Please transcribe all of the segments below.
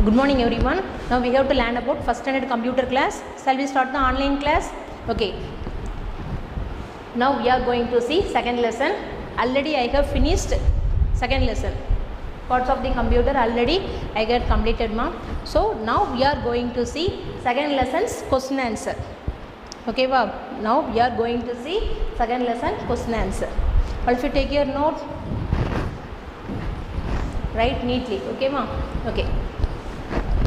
Good morning everyone. Now we have to learn about first standard computer class. Shall we start the online class? Okay. Now we are going to see second lesson. Already I have finished second lesson. Parts of the computer already I get completed, ma'am. So now we are going to see second lesson's question answer. Okay, wow. Now we are going to see second lesson question answer. All of you take your note. Write neatly. Okay, ma'am. Okay.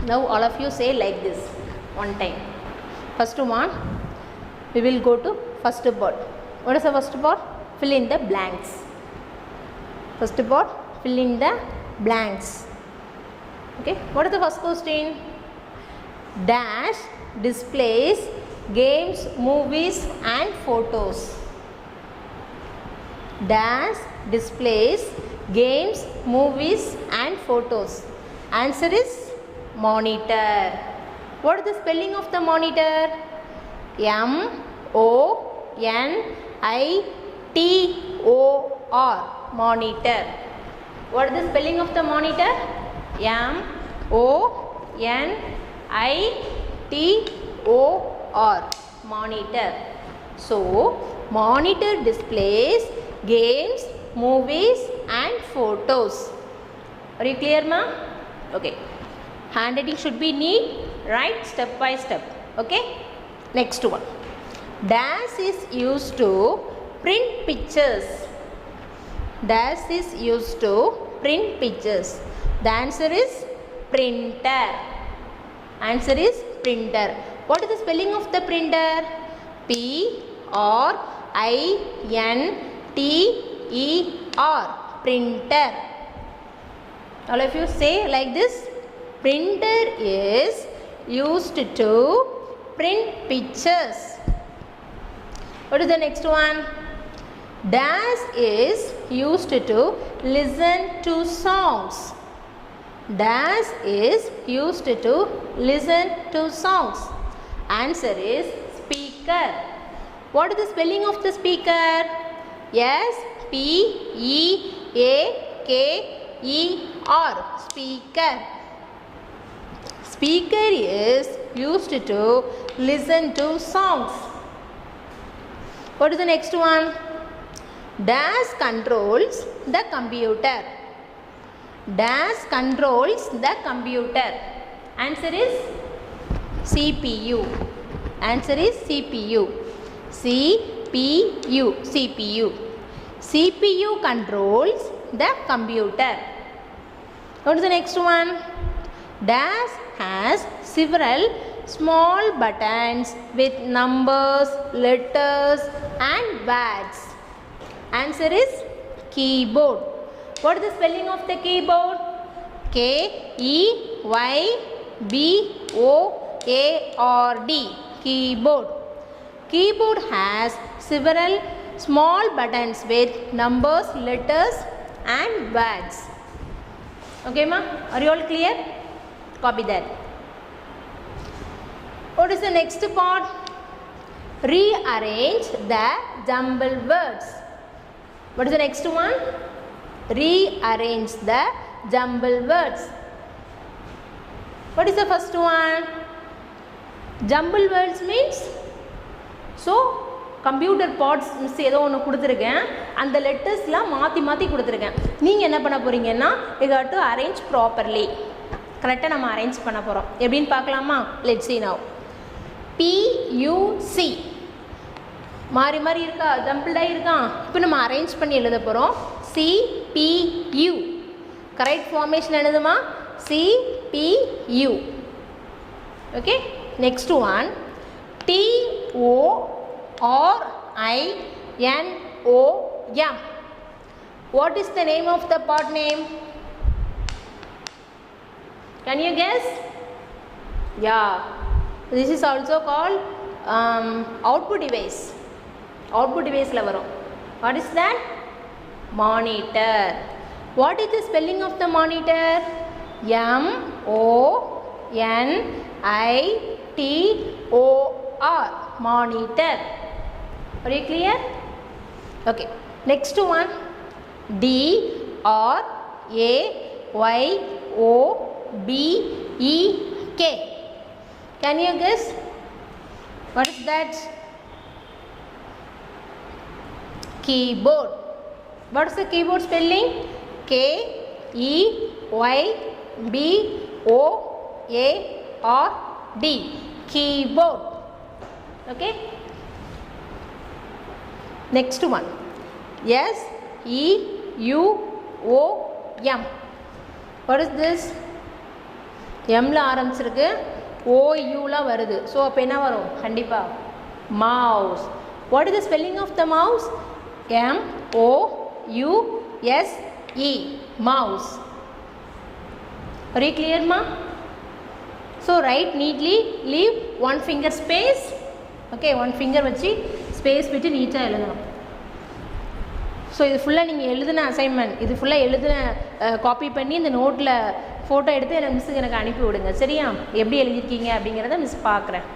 Now all of you say like this one time. First one, we will go to first part. What is the first part? Fill in the blanks. First part, fill in the blanks. Okay. What is the first question? Dash displays games, movies and photos. Dash displays games, movies and photos. Answer is monitor. What is the spelling of the monitor? M-O-N-I-T-O-R. Monitor. What is the spelling of the monitor? M-O-N-I-T-O-R. Monitor. So, monitor displays games, movies and photos. Are you clear, ma'am? Okay. Handwriting should be neat, right, step by step. Okay. Next one. Dash is used to print pictures. Dash is used to print pictures. The answer is printer. Answer is printer. What is the spelling of the printer? P-R-I-N-T-E-R. Printer. All of you say like this. Printer is used to print pictures. What is the next one? Dash is used to listen to songs. Dash is used to listen to songs. Answer is speaker. What is the spelling of the speaker? S-P-E-A-K-E-R. Speaker. Speaker is used to listen to songs. What is the next one? Dash controls the computer. Dash controls the computer. Answer is CPU. Answer is CPU. CPU. CPU. CPU controls the computer. What is the next one? Dash has several small buttons with numbers, letters and words. Answer is keyboard. What is the spelling of the keyboard? K-E-Y-B-O-A-R-D. Keyboard. Keyboard has several small buttons with numbers, letters and words. Okay, ma'am? Are you all clear? Copy that. What is the next part? Rearrange the jumbled words. What is the next one? Rearrange the jumbled words. What is the first one? Jumbled words means, so computer parts miss ஏதோ ஒன்று கொடுத்துருக்கேன், அந்த லெட்டர்ஸ்லாம் மாற்றி மாற்றி கொடுத்துருக்கேன். நீங்கள் என்ன பண்ண போகிறீங்கன்னா, you got to arrange properly. கரெக்டாக நம்ம அரேஞ்ச் பண்ண போகிறோம். எப்படின்னு பார்க்கலாமா? Let's see now. PUC மாறி மாறி இருக்கா, ஜம்பிள்டாக இருக்கா. இப்போ நம்ம அரேஞ்ச் பண்ணி எழுத போகிறோம். CPU. கரெக்ட் ஃபார்மேஷன் எழுதுமா? CPU. Okay. Next one. TORINOM. What is the name of the part name? Can you guess? Yeah, this is also called output device. Output device la varum. What is that? Monitor. What is the spelling of the monitor? M-O-N-I-T-O-R. Monitor. Are you clear? Okay. Next one. D-R-A-Y-O B E K. Can you guess? What is that? Keyboard. What is the keyboard spelling? K E Y B O A R D. Keyboard. Okay. Next one. S E U O M. What is this? M ல ஆரம்பிச்சிருக்கு, O U ல வருது. So அப்போ என்ன வரும்? கண்டிப்பாக mouse. What is the spelling of the mouse? M O U S E. Mouse. Are you clear, ma? So write neatly, leave one finger space. Okay, one finger வச்சு space விட்டு நீட்டாக எழுதணும். ஸோ இது ஃபுல்லாக நீங்கள் எழுதின அசைன்மெண்ட், இது ஃபுல்லாக எழுதின காப்பி பண்ணி இந்த நோட்டில் ஃபோட்டோ எடுத்து எனக்கு மிஸ்ஸுக்கு எனக்கு அனுப்பி விடுங்க. சரியா? எப்படி எழுதியிருக்கீங்க அப்படிங்கிறத மிஸ் பார்க்குறேன்.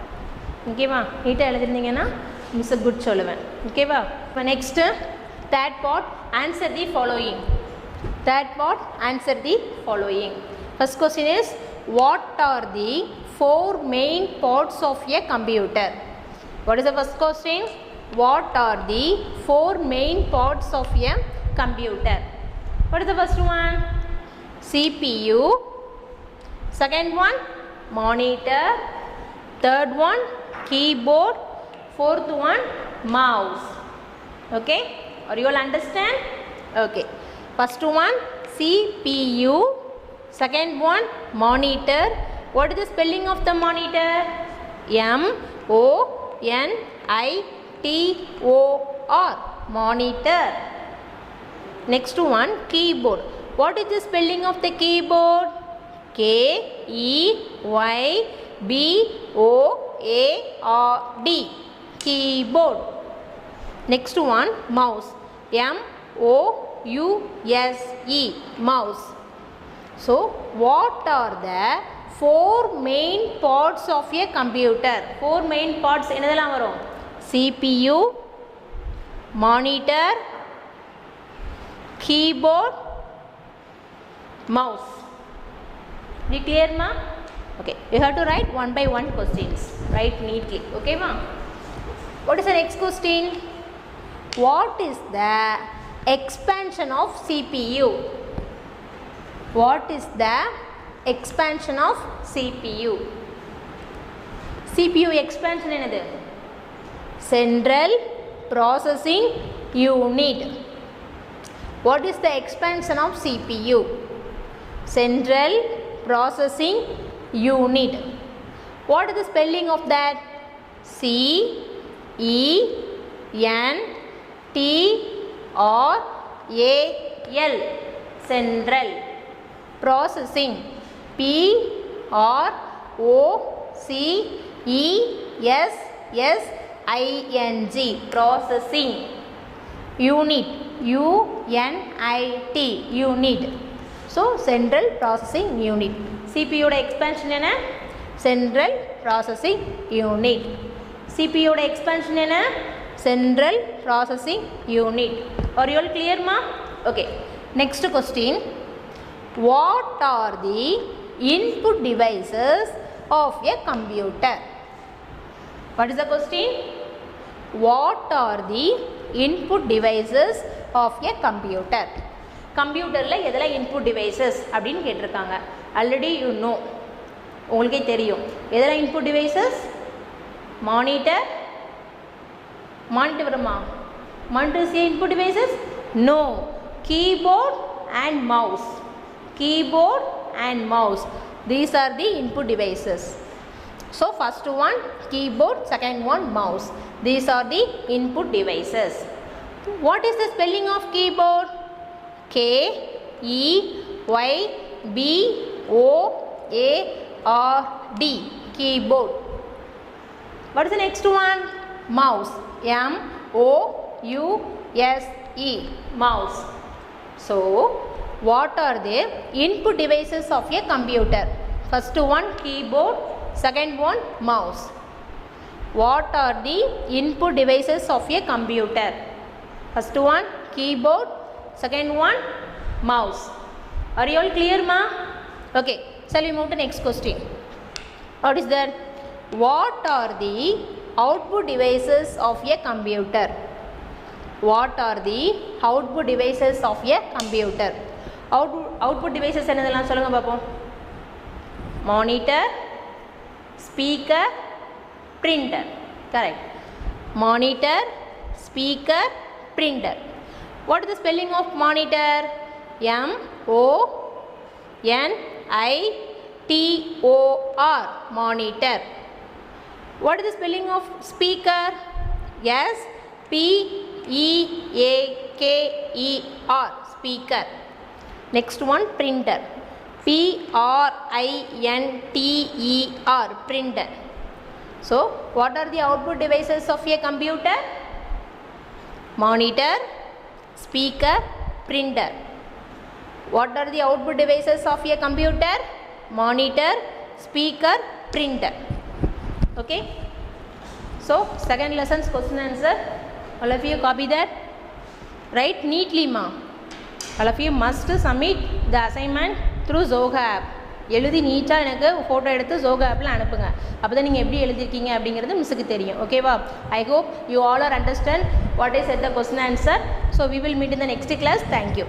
ஓகேவா? நீட்டாக எழுதிருந்தீங்கன்னா மிஸ்ஸை குட் சொல்லுவேன். ஓகேவா? இப்போ next third part, answer the following. Third part, answer the following. First question is, what are the 4 main parts of a computer? What is the first question? What are the 4 main parts of a computer? What is the first one? CPU. Second one, monitor. Third one, keyboard. Fourth one, mouse. Okay? Are you all understand? Okay. First one, CPU. Second one, monitor. What is the spelling of the monitor? M-O-N-I-T-O-R. Monitor. Next one, keyboard. What is the spelling of the keyboard? K-E-Y-B-O-A-R-D. Keyboard. Next one, mouse. M-O-U-S-E. Mouse. So, what are the 4 main parts of a computer? 4 main parts என்னதெல்லாம் வரும்? CPU, monitor, keyboard, mouse. Be clear, ma? Okay, you have to write one by one questions. Write neatly. Okay, ma? What is the next question? What is the expansion of CPU? What is the expansion of CPU? CPU expansion என்னது? Central Processing Unit. What is the expansion of CPU? Central Processing Unit. What is the spelling of that? C-E-N-T-R-A-L. Central Processing. P-R-O-C-E-S-S-I-N-G. Processing Unit. U-N-I-T. Unit. So, Central Processing Unit. CPU ட expansion என்ன? Central Processing Unit. CPU ட expansion என்ன? Central Processing Unit. Are you all clear, ma? Okay. Next question. What are the input devices of a computer? What is the question? What are the input devices of a computer? கம்ப்யூட்டரில் எதெல்லாம் input devices அப்படின்னு கேட்டிருக்காங்க. Already you know, உங்களுக்கே தெரியும் எதெல்லாம் input devices. Monitor. Monitor வருமா? Monitor is input devices? No. Keyboard and mouse. Keyboard and mouse. These are the input devices. So, first one keyboard, second one mouse. These are the input devices. What is the spelling of keyboard? K-E-Y-B-O-A-R-D. Keyboard. What is the next one? Mouse. M-O-U-S-E. Mouse. So, what are the input devices of a computer? First one keyboard, second one mouse. What are the input devices of a computer? First one keyboard, second one mouse. Are you all clear, ma? Okay. Shall we move to next question? What is that? What are the output devices of a computer? What are the output devices of a computer? Output devices என்னதெல்லாம் சொல்லுங்க பாப்போம். Monitor, speaker, printer. Correct. Monitor, speaker, printer. What is the spelling of monitor? M-O-N-I-T-O-R. Monitor. What is the spelling of speaker? S-P-E-A-K-E-R. Speaker. Next one, printer. P-R-I-N-T-E-R. Printer. So, what are the output devices of a computer? Monitor, speaker, printer. What are the output devices of a computer? Monitor, speaker, printer. Okay. So, second lesson's question answer. All of you copy that. Write neatly, ma. All of you must submit the assignment through Zoga app. எழுதி நீட்டாக எனக்கு photo எடுத்து ஜோகா ஆப்பில் அனுப்புங்க. அப்போ தான் நீங்கள் எப்படி எழுதிருக்கீங்க அப்படிங்கிறது மிஸ்ஸுக்கு தெரியும். ஓகேவா? I hope you all are understand what is it the question answer. So we will meet in the next class. Thank you.